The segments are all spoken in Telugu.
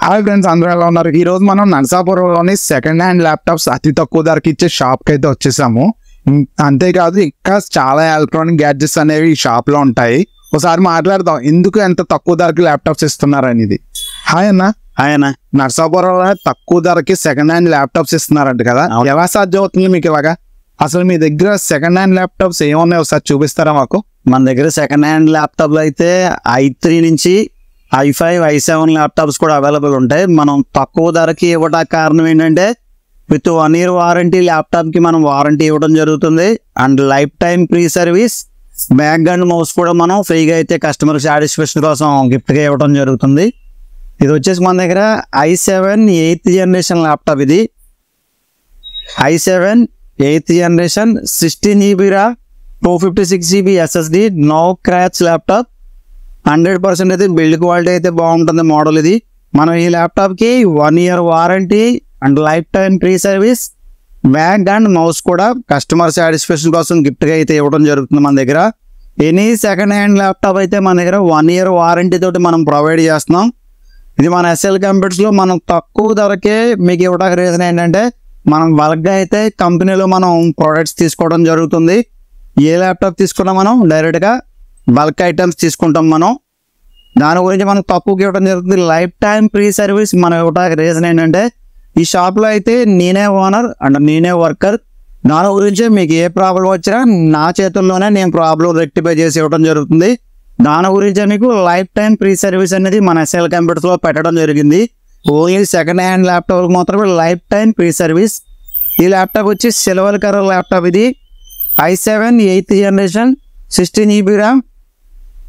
హాయ్ ఫ్రెండ్స్, అందరూ ఎలా ఉన్నారు? ఈ రోజు మనం నరసాపురంలోని సెకండ్ హ్యాండ్ ల్యాప్టాప్స్ అతి తక్కువ ధరకి ఇచ్చే షాప్కి అయితే వచ్చేసాము. అంతేకాదు ఇంకా చాలా ఎలక్ట్రానిక్ గ్యాడ్జెట్స్ అనేవి ఈ షాప్ లో ఉంటాయి. ఒకసారి మాట్లాడదాం ఎందుకు ఎంత తక్కువ ధరకి ల్యాప్టాప్స్ ఇస్తున్నారు అనేది. హాయ్ అన్న. హాయ్ అన్న. నరసాపురంలో తక్కువ ధరకి సెకండ్ హ్యాండ్ ల్యాప్టాప్స్ ఇస్తున్నారంట కదా, ఎలా సాధ్యం అవుతుంది మీకు ఇలాగా? అసలు మీ దగ్గర సెకండ్ హ్యాండ్ ల్యాప్టాప్స్ ఏమున్నాయి ఒకసారి చూపిస్తారా మాకు? మన దగ్గర సెకండ్ హ్యాండ్ ల్యాప్టాప్లు అయితే i3 నుంచి i5, i7 ల్యాప్టాప్స్ కూడా అవైలబుల్ ఉంటాయి. మనం తక్కువ ధరకి ఇవ్వడానికి కారణం ఏంటంటే విత్ 1 year వారంటీ ల్యాప్టాప్కి మనం వారంటీ ఇవ్వడం జరుగుతుంది. And life time free service, bag and mouse కూడా మనం ఫ్రీగా అయితే కస్టమర్ సాటిస్ఫాక్షన్ కోసం గిఫ్ట్గా ఇవ్వడం జరుగుతుంది. ఇది వచ్చేసి మన దగ్గర i7 8th జనరేషన్ ల్యాప్టాప్. ఇది i7 8th generation 16 GB RAM 256 GB SSD no scratch laptop. 100% అయితే బిల్డ్ క్వాలిటీ అయితే బాగుంటుంది మోడల్ ఇది. మనం ఈ ల్యాప్టాప్కి 1 year warranty and life time free service, bag and mouse కూడా కస్టమర్ సాటిస్ఫాక్షన్ కోసం గిఫ్ట్గా అయితే ఇవ్వడం జరుగుతుంది. మన దగ్గర ఎనీ సెకండ్ హ్యాండ్ ల్యాప్టాప్ అయితే మన దగ్గర 1 year వారంటీ తోటి మనం ప్రొవైడ్ చేస్తున్నాం. ఇది మన SL కంప్యూటర్స్లో మనం తక్కువ ధరకే మీకు ఇవ్వడానికి రీజన్ ఏంటంటే మనం బల్క్గా అయితే కంపెనీలో మనం ప్రోడక్ట్స్ తీసుకోవడం జరుగుతుంది. ఏ ల్యాప్టాప్ తీసుకున్నా మనం డైరెక్ట్గా బల్క్ ఐటమ్స్ తీసుకుంటాం. మనం దాని గురించి మనం తక్కువకి ఇవ్వడం జరుగుతుంది. లైఫ్ టైం ఫ్రీ సర్వీస్ మనం ఇవ్వడానికి రీజన్ ఏంటంటే ఈ షాప్లో అయితే నేనే ఓనర్ అండ్ నేనే వర్కర్. దాని గురించి మీకు ఏ ప్రాబ్లం వచ్చినా నా చేతుల్లోనే నేను ప్రాబ్లం రెక్టిఫై చేసి ఇవ్వడం జరుగుతుంది. దాని గురించి మీకు లైఫ్ టైం ఫ్రీ సర్వీస్ అనేది మన SL కంప్యూటర్స్లో పెట్టడం జరిగింది. ఓన్లీ సెకండ్ హ్యాండ్ ల్యాప్టాప్ మాత్రమే లైఫ్ టైం ఫ్రీ సర్వీస్. ఈ ల్యాప్టాప్ వచ్చి సిల్వర్ కలర్ ల్యాప్టాప్. ఇది i7 8th generation 16 GB RAM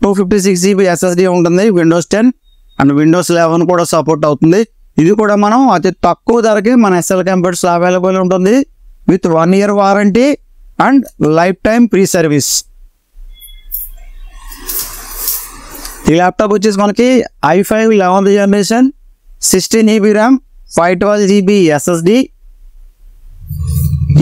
256 GB SSD ఉంటుంది. Windows 10 అండ్ Windows 11 కూడా సపోర్ట్ అవుతుంది. ఇది కూడా మనం అతి తక్కువ ధరకి మన SL కంప్యూటర్స్ అవైలబుల్ ఉంటుంది with 1 year warranty and life time free service. ఈ ల్యాప్టాప్ వచ్చేసి మనకి i5 11th generation 16 GB RAM 512 GB SSD.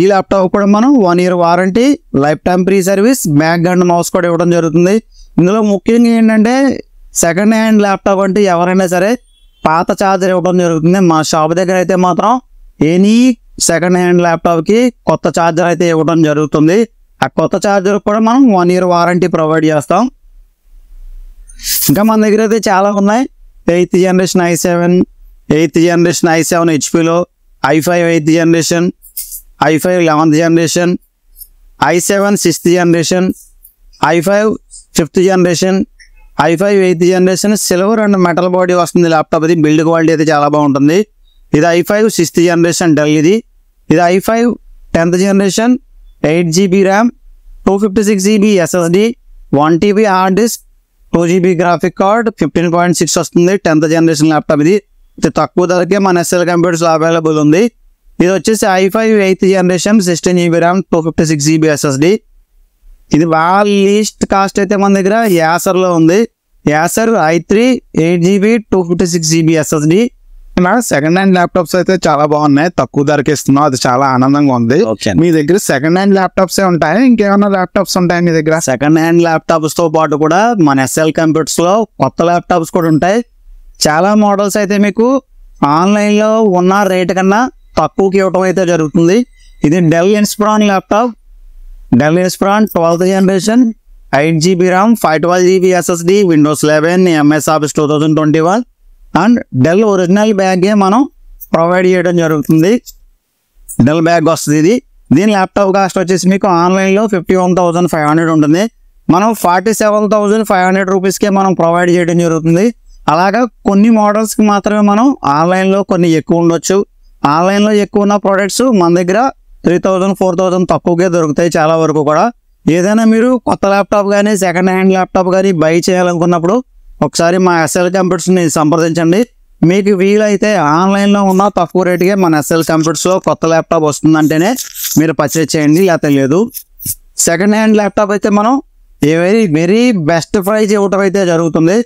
ఈ ల్యాప్టాప్ కూడా మనం 1 year warranty, life time free service, bag and mouse కూడా ఇవ్వడం జరుగుతుంది. ఇందులో ముఖ్యంగా ఏంటంటే సెకండ్ హ్యాండ్ ల్యాప్టాప్ అంటే ఎవరైనా సరే పాత ఛార్జర్ ఇవ్వడం జరుగుతుంది. మా షాప్ దగ్గర అయితే మాత్రం ఎనీ సెకండ్ హ్యాండ్ ల్యాప్టాప్కి కొత్త ఛార్జర్ అయితే ఇవ్వడం జరుగుతుంది. ఆ కొత్త ఛార్జర్ కూడా మనం 1 year వారంటీ ప్రొవైడ్ చేస్తాం. ఇంకా మన దగ్గర అయితే చాలా ఉన్నాయి. 8th generation i7, 8th generation i7 హెచ్పిలో, i5 8th generation, i5 11th generation, i7 6th generation, i5 5th generation, i5 8th generation. Silver and metal body వస్తుంది ల్యాప్టాప్. ఇది బిల్డ్ క్వాలిటీ అయితే చాలా బాగుంటుంది. ఇది i5 6th జనరేషన్ డెల్. ఇది i5 10th generation 8 GB RAM 256 GB SSD 1 TB hard disc 2 GB graphic card 15.6 వస్తుంది. 10th generation laptop. ఇది తక్కువ ధరకే మన SL కంప్యూటర్స్ అవైలబుల్ ఉంది. ఇది వచ్చేసి i5 8th generation 16 GB RAM 256 GB SSD. ఇది బాగా లీస్ట్ కాస్ట్ అయితే మన దగ్గర యాసర్లో ఉంది. Acer i3 8 GB 256 GB SSD. Second hand laptops అయితే చాలా బాగున్నాయి, తక్కువ ధరకి ఇస్తున్నాం, అది చాలా ఆనందంగా ఉంది. మీ దగ్గర సెకండ్ హ్యాండ్ ల్యాప్టాప్స్ ఉంటాయి, ఇంకేమైనా ల్యాప్టాప్స్ ఉంటాయి మీ దగ్గర? సెకండ్ హ్యాండ్ ల్యాప్టాప్స్ తో పాటు కూడా మన SL కంప్యూటర్స్ లో కొత్త ల్యాప్టాప్స్ కూడా ఉంటాయి. చాలా మోడల్స్ అయితే మీకు ఆన్లైన్ లో ఉన్న రేట్ కన్నా తక్కువకి ఇవ్వడం అయితే జరుగుతుంది. ఇది Dell Inspiron laptop. Dell Inspiron 12th generation 8 GB RAM 512 GB SSD Windows 11 MS Office 2021 and Dell original బ్యాగే మనం ప్రొవైడ్ చేయడం జరుగుతుంది. డెల్ బ్యాగ్ వస్తుంది. దీని ల్యాప్టాప్ కాస్ట్ వచ్చేసి మీకు ఆన్లైన్లో 51,500 ఉంటుంది. మనం 47,500 రూపీస్కే మనం ప్రొవైడ్ చేయడం జరుగుతుంది. అలాగా కొన్ని మోడల్స్కి మాత్రమే మనం ఆన్లైన్లో కొన్ని ఎక్కువ ఉండొచ్చు. ఆన్లైన్లో ఎక్కువ ఉన్న ప్రోడక్ట్స్ మన దగ్గర 3,000 4,000 తక్కువకే దొరుకుతాయి చాలా వరకు కూడా. ఏదైనా మీరు కొత్త ల్యాప్టాప్ కానీ సెకండ్ హ్యాండ్ ల్యాప్టాప్ కానీ బై చేయాలనుకున్నప్పుడు ఒకసారి మా SL కంప్యూటర్స్ని సంప్రదించండి. మీకు వీలైతే ఆన్లైన్లో ఉన్న తక్కువ రేటుకే మన SL కంప్యూటర్స్లో కొత్త ల్యాప్టాప్ వస్తుందంటేనే మీరు పర్చేజ్ చేయండి, లేకపోతే లేదు. సెకండ్ హ్యాండ్ ల్యాప్టాప్ అయితే మనం వెరీ బెస్ట్ ప్రైస్ ఇవ్వటం అయితే జరుగుతుంది.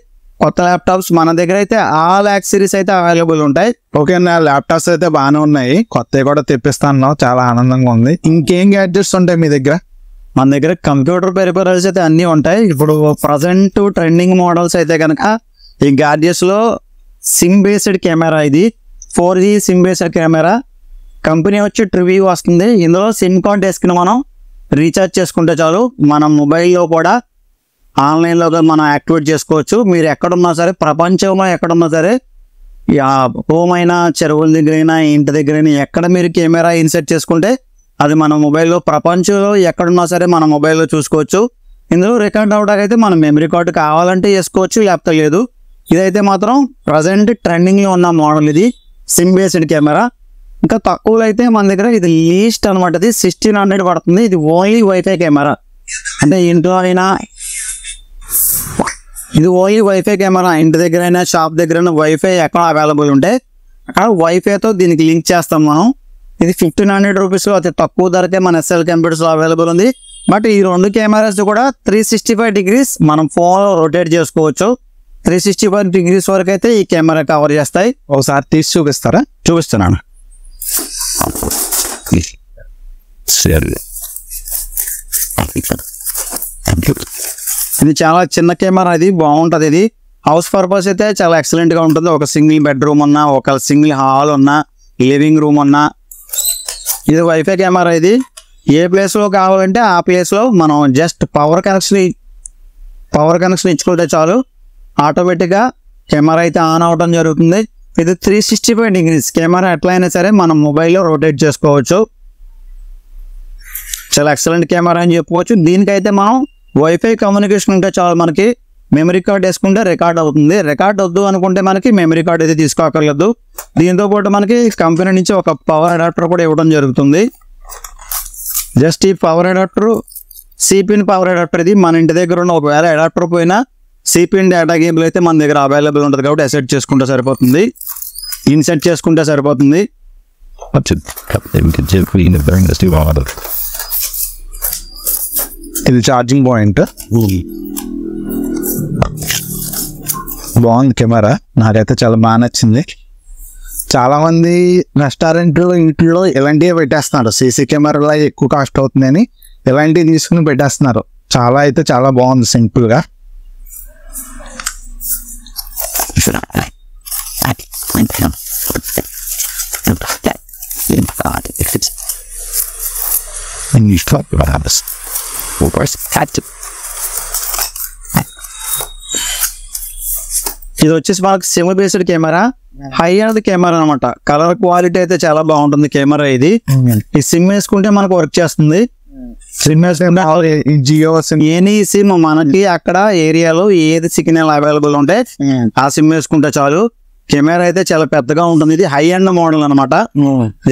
కొత్త ల్యాప్టాప్స్ మన దగ్గర అయితే ఆల్ యాక్సెసరీస్ అయితే అవైలబుల్ ఉంటాయి. ఓకే అన్న, ల్యాప్టాప్స్ అయితే బాగానే ఉన్నాయి, కొత్తవి కూడా తెప్పిస్తాను, చాలా ఆనందంగా ఉంది. ఇంకేం గ్యాడ్జెట్స్ ఉంటాయి మీ దగ్గర? మన దగ్గర కంప్యూటర్ పెరిఫెరల్స్ అయితే అన్నీ ఉంటాయి. ఇప్పుడు ప్రజెంట్ ట్రెండింగ్ మోడల్స్ అయితే కనుక ఈ గ్యాడ్జెట్స్లో సిమ్ బేస్డ్ కెమెరా. ఇది 4G SIM based camera. Company వచ్చి ట్రివ్యూ వస్తుంది. ఇందులో సిమ్ కార్డ్ వేసుకుని మనం రీఛార్జ్ చేసుకుంటే చాలు మన మొబైల్లో కూడా ఆన్లైన్లో మనం యాక్టివేట్ చేసుకోవచ్చు. మీరు ఎక్కడున్నా సరే, ప్రపంచంలో ఎక్కడున్నా సరే, హోమ్ అయినా, చెరువుల దగ్గరైనా, ఇంటి దగ్గరైనా, ఎక్కడ మీరు కెమెరా ఇన్సెట్ చేసుకుంటే అది మన మొబైల్లో, ప్రపంచంలో ఎక్కడున్నా సరే మన మొబైల్లో చూసుకోవచ్చు. ఇందులో రికార్డ్ అవడానికి అయితే మనం మెమరీ కార్డు కావాలంటే వేసుకోవచ్చు, లేకపోతే లేదు. ఇదైతే మాత్రం ప్రజెంట్ ట్రెండింగ్లో ఉన్న మోడల్. ఇది సిమ్ బేస్డ్ కెమెరా. ఇంకా తక్కువలో అయితే మన దగ్గర ఇది లీస్ట్ అనమాట. ఇది 1600 పడుతుంది. ఇది ఓన్లీ వైఫై కెమెరా. అంటే ఇంట్లో అయినా ఇది ఓన్లీ వైఫై కెమెరా. ఇంటి దగ్గర అయినా, షాప్ దగ్గర వైఫై ఎక్కడ అవైలబుల్ ఉంటే అక్కడ వైఫైతో దీనికి లింక్ చేస్తాం మనం. ఇది 1500 రూపీస్లో అతి తక్కువ ధరకే మన SL కంప్యూటర్స్లో అవైలబుల్ ఉంది. బట్ ఈ రెండు కెమెరాస్ కూడా 365 degrees మనం ఫోన్ రొటేట్ చేసుకోవచ్చు. 365 degrees వరకు అయితే ఈ కెమెరా కవర్ చేస్తాయి. ఒకసారి తీసి చూపిస్తారా? చూపిస్తున్నాను. ఇది చాలా చిన్న కెమెరా. ఇది బాగుంటుంది. ఇది హౌస్ పర్పస్ అయితే చాలా ఎక్సలెంట్గా ఉంటుంది. ఒక సింగిల్ బెడ్రూమ్ ఉన్నా, ఒక సింగిల్ హాల్ ఉన్నా, లివింగ్ రూమ్ ఉన్నా. ఇది వైఫై కెమెరా. ఇది ఏ ప్లేస్లో కావాలంటే ఆ ప్లేస్లో మనం జస్ట్ పవర్ కనెక్షన్ ఇచ్చుకుంటే చాలు, ఆటోమేటిక్గా కెమెరా అయితే ఆన్ అవ్వడం జరుగుతుంది. ఇది 365 degrees కెమెరా. ఎట్లయినా సరే మనం మొబైల్లో రొటేట్ చేసుకోవచ్చు. చాలా ఎక్సలెంట్ కెమెరా అని చెప్పుకోవచ్చు. దీనికైతే మనం వైఫై కమ్యూనికేషన్ ఉంటే చాలు, మనకి మెమరీ కార్డ్ వేసుకుంటే రికార్డ్ అవుతుంది. రికార్డ్ వద్దు అనుకుంటే మనకి మెమరీ కార్డ్ అయితే తీసుకోకర్లేదు. దీంతో పాటు మనకి కంపెనీ నుంచి ఒక పవర్ అడాప్టర్ కూడా ఇవ్వడం జరుగుతుంది. జస్ట్ ఈ power adapter C pin power adapter. ఇది మన ఇంటి దగ్గర ఉన్న ఒకవేళ అడాప్టర్ పోయినా సిపిన్ డేటా కేబుల్ అయితే మన దగ్గర అవైలబుల్ ఉంటుంది కాబట్టి అసెట్ చేసుకుంటే సరిపోతుంది, ఇన్సెట్ చేసుకుంటే సరిపోతుంది. ఇది ఛార్జింగ్ పాయింట్. బాగుంది కెమెరా. నాకైతే చాలా బాగా నచ్చింది. చాలా మంది రెస్టారెంట్లో, ఇంట్లో ఇలాంటివి పెట్టేస్తున్నారు. సీసీ కెమెరాలో ఎక్కువ కాస్ట్ అవుతుందని ఇలాంటివి తీసుకుని పెట్టేస్తున్నారు. చాలా బాగుంది సింపుల్గా. ఇది వచ్చేసి మనకు SIM based camera. High and camera అనమాట. కలర్ క్వాలిటీ అయితే చాలా బాగుంటుంది కెమెరా. ఇది ఈ సిమ్ వేసుకుంటే మనకు వర్క్ చేస్తుంది. సిమ్ వేసుకుంటే జియో సిమ్, ఎనీ సిమ్ మనకి అక్కడ ఏరియాలో ఏది సిగ్నల్ అవైలబుల్ ఉంటే ఆ సిమ్ వేసుకుంటే చాలు. కెమెరా అయితే చాలా పెద్దగా ఉంటుంది. ఇది హై అండ్ మోడల్ అనమాట.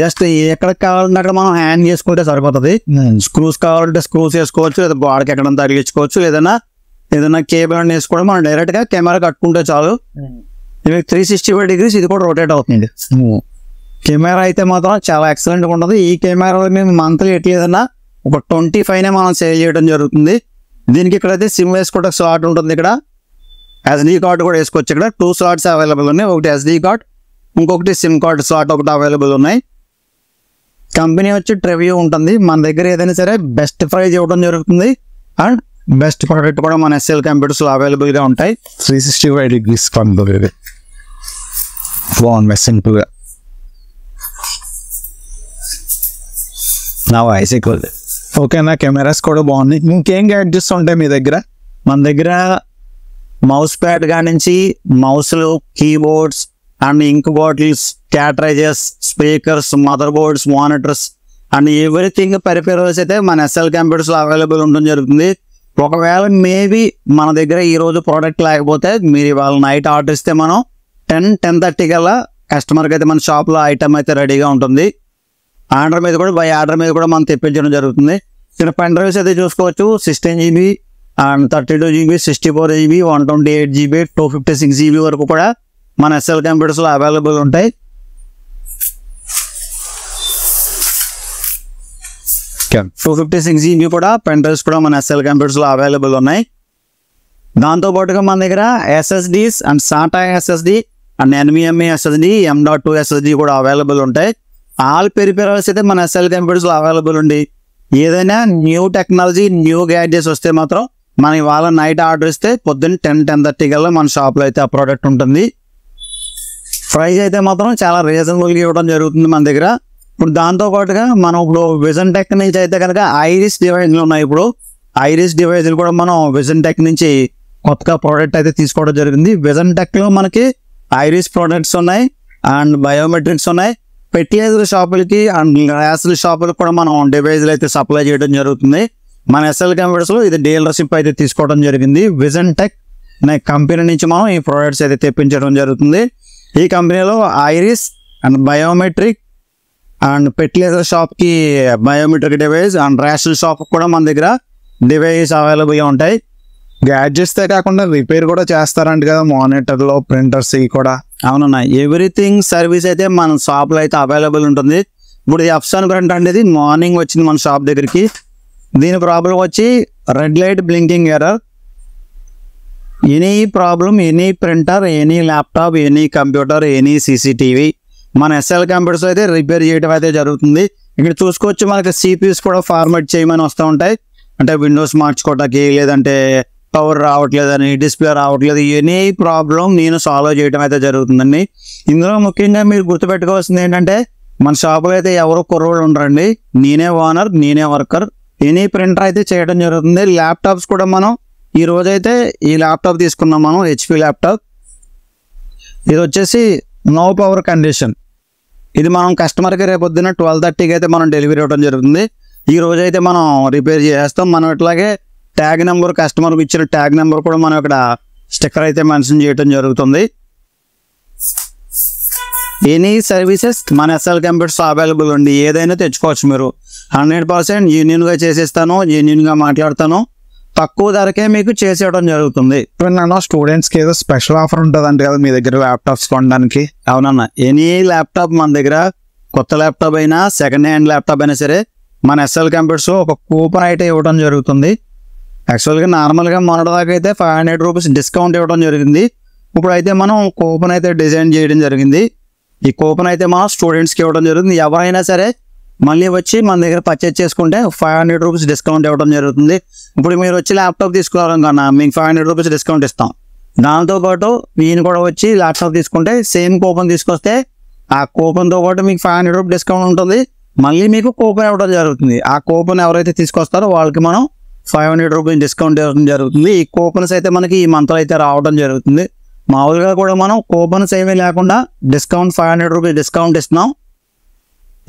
జస్ట్ ఎక్కడికి కావాలంటే అక్కడ మనం హ్యాండ్ చేసుకుంటే సరిపోతుంది. స్క్రూస్ కావాలంటే స్క్రూస్ వేసుకోవచ్చు, లేదా బాడీకి ఎక్కడ తగిలించుకోవచ్చు, ఏదైనా కేబుల్ అని వేసుకోవడం మనం డైరెక్ట్ గా కెమెరా కట్టుకుంటే చాలు. 365 degrees ఇది కూడా రొటేట్ అవుతుంది. కెమెరా అయితే మాత్రం చాలా ఎక్సలెంట్గా ఉంటుంది. ఈ కెమెరాలో మేము మంత్లీ ఎట్లేదన్నా ఒక 25 మనం సేల్ చేయడం జరుగుతుంది. దీనికి ఇక్కడైతే సిమ్ వేసుకోవడానికి స్లాట్ ఉంటుంది. ఇక్కడ SD కార్డు కూడా వేసుకోవచ్చు. ఇక్కడ 2 slots అవైలబుల్ ఉన్నాయి. ఒకటి SD కార్డ్, ఇంకొకటి సిమ్ కార్డ్ స్లాట్ ఒకటి అవైలబుల్ ఉన్నాయి. కంపెనీ వచ్చి ట్రివ్యూ ఉంటుంది. మన దగ్గర ఏదైనా సరే బెస్ట్ ప్రైజ్ ఇవ్వడం జరుగుతుంది. అండ్ బెస్ట్ ప్రోడక్ట్ కూడా మన SL కంప్యూటర్స్లో అవైలబుల్గా ఉంటాయి. 365 degrees బాగుంది సింపుల్గా. నా వాయిస్ ఎక్కువ. ఓకేనా? కెమెరాస్ కూడా బాగున్నాయి. ఇంకేం గ్యాడ్జెట్స్ ఉంటాయి మీ దగ్గర? మన దగ్గర మౌస్ ప్యాడ్ కానించి మౌస్లు, keyboards and ink bottles, cartridges, speakers, motherboards, monitors and everything peripherals అయితే మన SL కంప్యూటర్స్లో అవైలబుల్ ఉండడం జరుగుతుంది. ఒకవేళ మేబీ మన దగ్గర ఈరోజు ప్రోడక్ట్ లేకపోతే మీరు ఇవాళ నైట్ ఆర్డర్ ఇస్తే మనం 10-10:30 కల్లా కస్టమర్కి అయితే మన షాప్లో ఐటమ్ అయితే రెడీగా ఉంటుంది. ఆర్డర్ మీద కూడా బై ఆర్డర్ మీద కూడా మనం తెప్పించడం జరుగుతుంది. ఇక్కడ పెన్ డ్రైవ్స్ అయితే చూసుకోవచ్చు. 16 GB and 32 GB, 64 GB, 128 GB, 256 GB వరకు కూడా మన SL కంప్యూటర్స్లో అవైలబుల్ ఉంటాయి. 256 GB కూడా పెన్ డ్రైవ్స్ కూడా మన SL కంప్యూటర్స్లో అవైలబుల్ ఉన్నాయి. దాంతోపాటుగా మన దగ్గర SSDs and SATA SSD and NVMe SSD, M.2 SSD కూడా అవైలబుల్ ఉంటాయి. ఆల్ పెరిఫెరల్స్ అయితే మన SL కంప్యూటర్స్లో అవైలబుల్ ఉంది. ఏదైనా న్యూ టెక్నాలజీ, న్యూ గ్యాడ్జెట్స్ వస్తే మాత్రం మనం ఇవాళ నైట్ ఆర్డర్ ఇస్తే పొద్దున్న 10-10:30 కల్లా మన షాప్లో అయితే ఆ ప్రోడక్ట్ ఉంటుంది. ప్రైస్ అయితే మాత్రం చాలా రీజనబుల్గా ఇవ్వడం జరుగుతుంది మన దగ్గర. ఇప్పుడు దాంతో పాటుగా మనం ఇప్పుడు విజన్ టెక్ నుంచి అయితే కనుక ఐరిస్ డివైజ్లు ఉన్నాయి. ఇప్పుడు ఐరిస్ డివైజ్లు కూడా మనం విజన్ టెక్ నుంచి కొత్తగా ప్రోడక్ట్ అయితే తీసుకోవడం జరిగింది. విజన్ టెక్లో మనకి ఐరిస్ ప్రోడక్ట్స్ ఉన్నాయి అండ్ బయోమెట్రిక్స్ ఉన్నాయి. ఫెర్టిలైజర్ షాపులకి అండ్ గ్లాసుల షాపులకు కూడా మనం డివైజ్లు అయితే సప్లై చేయడం జరుగుతుంది. మన ఎస్ఎల్ కంప్యూటర్స్లో ఇది డీలర్షిప్ అయితే తీసుకోవడం జరిగింది. విజన్ టెక్ అనే కంపెనీ నుంచి మనం ఈ ప్రోడక్ట్స్ అయితే తెప్పించడం జరుగుతుంది. ఈ కంపెనీలో iris and biometric and fertilizer షాప్కి biometric device and ration shop కూడా మన దగ్గర డివైస్ అవైలబుల్గా ఉంటాయి. గ్యాడ్జెట్స్తే కాకుండా రిపేర్ కూడా చేస్తారంట కదా, మానిటర్లో ప్రింటర్స్ ఇవి కూడా. అవునన్నా, ఎవ్రీథింగ్ సర్వీస్ అయితే మన షాప్లో అయితే అవైలబుల్ ఉంటుంది. ఇప్పుడు ఈ అప్సాన్ ప్రింట్ అనేది మార్నింగ్ వచ్చింది మన షాప్ దగ్గరికి. దీని ప్రాబ్లం వచ్చి red light blinking error. Any problem, any printer, any laptop, any computer, any CCTV మన ఎస్ఎల్ కంప్యూటర్స్ అయితే రిపేర్ చేయడం అయితే జరుగుతుంది. ఇక్కడ చూసుకోవచ్చు మనకి సిపియూస్ కూడా ఫార్మాట్ చేయమని వస్తూ ఉంటాయి. అంటే విండోస్ మార్చుకోవటానికి, లేదంటే పవర్ రావట్లేదని, డిస్ప్లే రావట్లేదు, ఎనీ ప్రాబ్లం నేను సాల్వ్ చేయడం అయితే జరుగుతుందండి. ఇందులో ముఖ్యంగా మీరు గుర్తుపెట్టుకోవాల్సింది ఏంటంటే మన షాపులో అయితే ఎవరు కుర్రోళ్ళు ఉండరండి. నేనే ఓనర్, నేనే వర్కర్. ఎనీ ప్రింటర్ అయితే చేయడం జరుగుతుంది. ల్యాప్టాప్స్ కూడా మనం ఈ రోజైతే ఈ ల్యాప్టాప్ తీసుకున్నాం మనం, హెచ్పి ల్యాప్టాప్. ఇది వచ్చేసి నో పవర్ కండిషన్. ఇది మనం కస్టమర్కి రేపొద్దున 12:30కి అయితే మనం డెలివరీ ఇవ్వడం జరుగుతుంది. ఈ రోజైతే మనం రిపేర్ చేస్తాం. మనం ఇట్లాగే ట్యాగ్ నెంబర్, కస్టమర్కి ఇచ్చిన ట్యాగ్ నెంబర్ కూడా మనం ఇక్కడ స్టిక్కర్ అయితే మెన్షన్ చేయడం జరుగుతుంది. ఎనీ సర్వీసెస్ మన ఎస్ఎల్ కంప్యూటర్స్ అవైలబుల్ ఉంది. ఏదైనా తెచ్చుకోవచ్చు మీరు. 100% జెన్యూన్గా చేసేస్తాను, జెన్యూన్గా మాట్లాడతాను. తక్కువ ధరకే మీకు చేసేయడం జరుగుతుంది. ఇప్పుడు నన్ను స్టూడెంట్స్కి ఏదో స్పెషల్ ఆఫర్ ఉంటుందంట కదా మీ దగ్గర ల్యాప్టాప్స్ కొనడానికి. అవునన్నా, ఎనీ ల్యాప్టాప్ మన దగ్గర, కొత్త ల్యాప్టాప్ అయినా సెకండ్ హ్యాండ్ ల్యాప్టాప్ అయినా సరే మన ఎస్ఎల్ కంప్యూటర్స్ ఒక కూపన్ అయితే ఇవ్వడం జరుగుతుంది. యాక్చువల్గా నార్మల్గా మొన్నటిదాకా అయితే 500 రూపీస్ డిస్కౌంట్ ఇవ్వడం జరిగింది. ఇప్పుడైతే మనం కూపన్ అయితే డిజైన్ చేయడం జరిగింది. ఈ కూపన్ అయితే మనం స్టూడెంట్స్కి ఇవ్వడం జరుగుతుంది. ఎవరైనా సరే మళ్ళీ వచ్చి మన దగ్గర పర్చేజ్ చేసుకుంటే 500 రూపీస్ డిస్కౌంట్ ఇవ్వడం జరుగుతుంది. ఇప్పుడు మీరు వచ్చి ల్యాప్టాప్ తీసుకోవాలనుకున్నా మీకు 500 రూపీస్ డిస్కౌంట్ ఇస్తాం. దాంతోపాటు ఈయన కూడా వచ్చి ల్యాప్టాప్ తీసుకుంటే సేమ్ కూపన్ తీసుకొస్తే ఆ కూపన్తో పాటు మీకు 500 రూపీస్ డిస్కౌంట్ ఉంటుంది. మళ్ళీ మీకు కూపన్ ఇవ్వడం జరుగుతుంది. ఆ కూపన్ ఎవరైతే తీసుకొస్తారో వాళ్ళకి మనం 500 రూపీస్ డిస్కౌంట్ ఇవ్వడం జరుగుతుంది. ఈ కూపన్స్ అయితే మనకి ఈ మంత్లో అయితే రావడం జరుగుతుంది. మామూలుగా కూడా మనం కూపన్స్ ఏమీ లేకుండా డిస్కౌంట్ 500 రూపీస్ డిస్కౌంట్ ఇస్తున్నాం.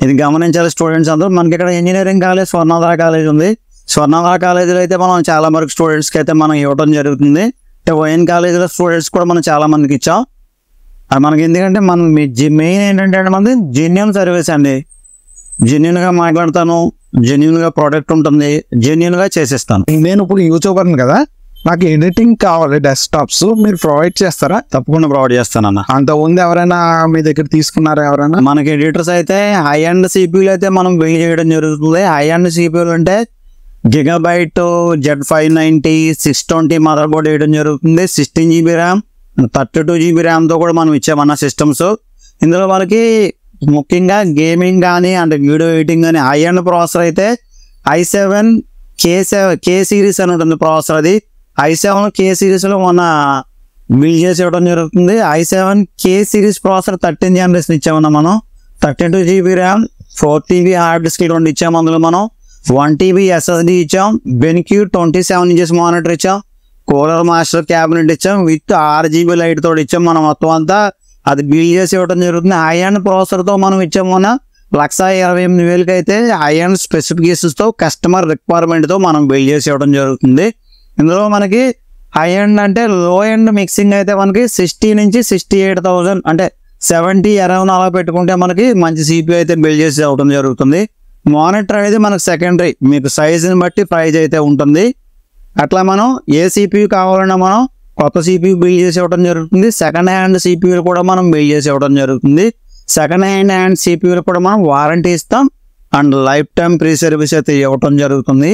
ఇది గమనించాలి స్టూడెంట్స్ అందరూ. మనకి ఇక్కడ ఇంజనీరింగ్ కాలేజ్, స్వర్ణోదయ కాలేజ్ ఉంది. స్వర్ణోదయ కాలేజీలో అయితే మనం చాలా వరకు స్టూడెంట్స్కి అయితే మనం ఇవ్వడం జరుగుతుంది. అంటే ఓఎన్ కాలేజీలో స్టూడెంట్స్ కూడా మనం చాలా మందికి ఇచ్చాం. అది మనకి ఎందుకంటే మనం మెయిన్ ఏంటంటే మనది జెన్యూన్ సర్వీస్ అండి. జెన్యూన్గా మాట్లాడతాను, జెన్యూన్గా ప్రోడక్ట్ ఉంటుంది, జెన్యూన్గా చేసేస్తాను. నేను ఇప్పుడు యూట్యూబర్ని కదా, నాకు ఎడిటింగ్ కావాలి డెస్క్టాప్స్, మీరు ప్రొవైడ్ చేస్తారా? తప్పకుండా ప్రొవైడ్ చేస్తానన్న. అంత ఉంది ఎవరైనా మీ దగ్గర తీసుకున్నారా ఎవరైనా? మనకి ఎడిటర్స్ అయితే హై అండ్ సిపియూలు అయితే మనం బిల్ చేయడం జరుగుతుంది. హై అండ్ సిపియూలు అంటే గిగాబైట్ Z590 620 మదర్ బోర్డ్ వేయడం జరుగుతుంది. 16 GB ర్యామ్, 32 GB ర్యామ్తో కూడా మనం ఇచ్చామన్న సిస్టమ్స్. ఇందులో మనకి ముఖ్యంగా గేమింగ్ కానీ అంటే వీడియో ఎడిటింగ్ కానీ హై అండ్ ప్రాసెసర్ అయితే i7 K సిరీస్ అని ఉంటుంది ప్రాసెసర్. అది i7 K సిరీస్లో మన బిల్డ్ చేసి ఇవ్వడం జరుగుతుంది. i7 K series processor 13th generation ఇచ్చామన్నా మనం. 32 GB RAM, 4 TB hard disk రెండు ఇచ్చాము. అందులో మనం 1 TB SSD ఇచ్చాం. బెన్క్యూ 27 ఇంచెస్ మానిటర్ ఇచ్చాం. కూలర్ మాస్టర్ క్యాబినెట్ ఇచ్చాం. విత్ 6 GB లైట్ తోటి ఇచ్చాం. మనం మొత్తం అంతా అది బిల్డ్ చేసి ఇవ్వడం జరుగుతుంది. హై అండ్ ప్రాసెసర్తో మనం ఇచ్చాము. 1,28,000 అయితే హై అండ్ స్పెసిఫికేషన్స్తో కస్టమర్ రిక్వైర్మెంట్తో మనం బిల్డ్ చేసి ఇవ్వడం జరుగుతుంది. ఇందులో మనకి హై అండ్ అంటే లో ఎండ్ మిక్సింగ్ అయితే మనకి 60 నుంచి 68,000 అంటే 70 అరౌండ్ అలా పెట్టుకుంటే మనకి మంచి CPU అయితే బిల్డ్ చేసి ఇవ్వడం జరుగుతుంది. మానిటర్ అనేది మనకు సెకండరీ, మీకు సైజుని బట్టి ప్రైజ్ అయితే ఉంటుంది. అట్లా మనం ఏ CPU కావాలన్నా మనం కొత్త CPU బిల్డ్ చేసి ఇవ్వడం జరుగుతుంది. సెకండ్ హ్యాండ్ CPU కూడా మనం బిల్డ్ చేసి ఇవ్వడం జరుగుతుంది. సెకండ్ హ్యాండ్ CPU కూడా మనం వారంటీ ఇస్తాం and life time free service అయితే ఇవ్వడం జరుగుతుంది.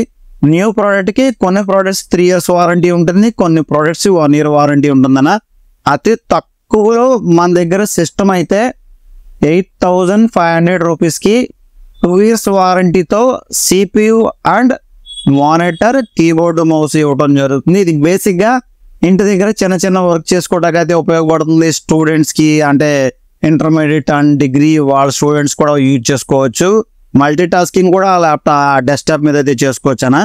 న్యూ ప్రోడక్ట్కి కొన్ని ప్రోడక్ట్స్ 3 years వారంటీ ఉంటుంది, కొన్ని ప్రోడక్ట్స్ 1 year వారంటీ ఉంటుందన్న. అతి తక్కువలో మన దగ్గర సిస్టమ్ అయితే 8,500 రూపీస్కి 2 years వారంటీతో CPU and monitor, keyboard, mouse ఇవ్వడం జరుగుతుంది. ఇది బేసిక్గా ఇంటి దగ్గర చిన్న చిన్న వర్క్ చేసుకోవడానికి అయితే ఉపయోగపడుతుంది. స్టూడెంట్స్కి అంటే ఇంటర్మీడియట్ అండ్ డిగ్రీ వాళ్ళ స్టూడెంట్స్ కూడా యూజ్ చేసుకోవచ్చు. మల్టీ టాస్కింగ్ కూడా డెస్క్టాప్ మీద అయితే చేసుకోవచ్చు అన్న.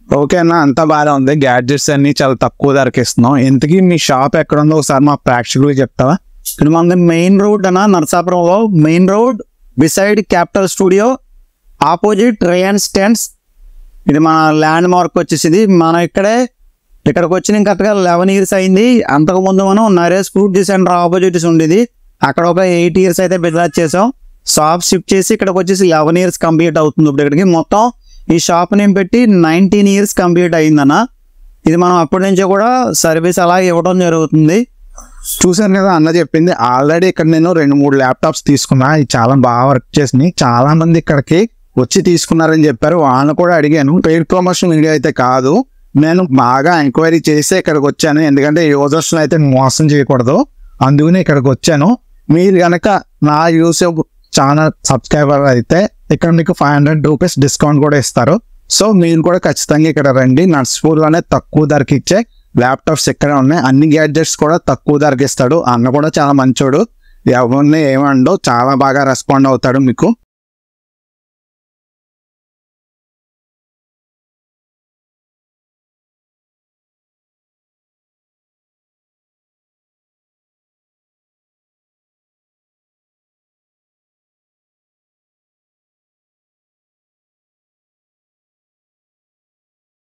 ఓకే అన్న, అంతా బాగా ఉంది. గ్యాడ్జెట్స్ అన్ని చాలా తక్కువ ధరకి ఇస్తున్నాం. ఇంతకీ మీ షాప్ ఎక్కడ ఉందో ఒకసారి మా ప్రేక్షకులకు చెప్తావా? ఇక్కడ మనది మెయిన్ రోడ్ అన్న, నరసాపురంలో main road beside Capital Studio opposite రేయన్ స్టాండ్స్. ఇది మన ల్యాండ్ మార్క్ వచ్చేసింది. మనం ఇక్కడికి వచ్చిన కరెక్ట్గా 11 years అయింది. అంతకుముందు మనం Naresh fruit juice centre opposites ఉండేది. అక్కడ ఒక 8 years అయితే బిజినెస్ చేసాం. షాప్ షిఫ్ట్ చేసి ఇక్కడికి వచ్చేసి 11 years కంప్లీట్ అవుతుంది. ఇప్పుడు ఇక్కడికి మొత్తం ఈ షాప్ నేమ్ పెట్టి 19 years కంప్లీట్ అయిందన్న. ఇది మనం అప్పటి నుంచే కూడా సర్వీస్ అలా ఇవ్వడం జరుగుతుంది. చూసాను కదా అన్న చెప్పింది. ఆల్రెడీ ఇక్కడ నేను 2-3 ల్యాప్టాప్స్ తీసుకున్నా. ఇవి చాలా బాగా వర్క్ చేసినాయి. చాలా మంది ఇక్కడికి వచ్చి తీసుకున్నారని చెప్పారు. వాళ్ళని కూడా అడిగాను. పెయిడ్ ప్రమోషన్ వీడియో అయితే కాదు, నేను బాగా ఎంక్వైరీ చేసి ఇక్కడికి వచ్చాను. ఎందుకంటే యూజర్స్ అయితే మోసం చేయకూడదు, అందుకని ఇక్కడికి వచ్చాను. మీరు కనుక నా యూట్యూబ్ ఛానల్ సబ్స్క్రైబర్ అయితే ఇక్కడ మీకు 500 రూపీస్ డిస్కౌంట్ కూడా ఇస్తారు. సో మీరు కూడా ఖచ్చితంగా ఇక్కడ రండి. నర్స్పూర్లోనే తక్కువ ధరకి ఇచ్చే ల్యాప్టాప్స్ ఇక్కడే ఉన్నాయి. అన్ని గ్యాడ్జెట్స్ కూడా తక్కువ ధరకి ఇస్తాడు. అన్న కూడా చాలా మంచోడు, ఎవరిని ఏమండో, చాలా బాగా రెస్పాండ్ అవుతాడు మీకు.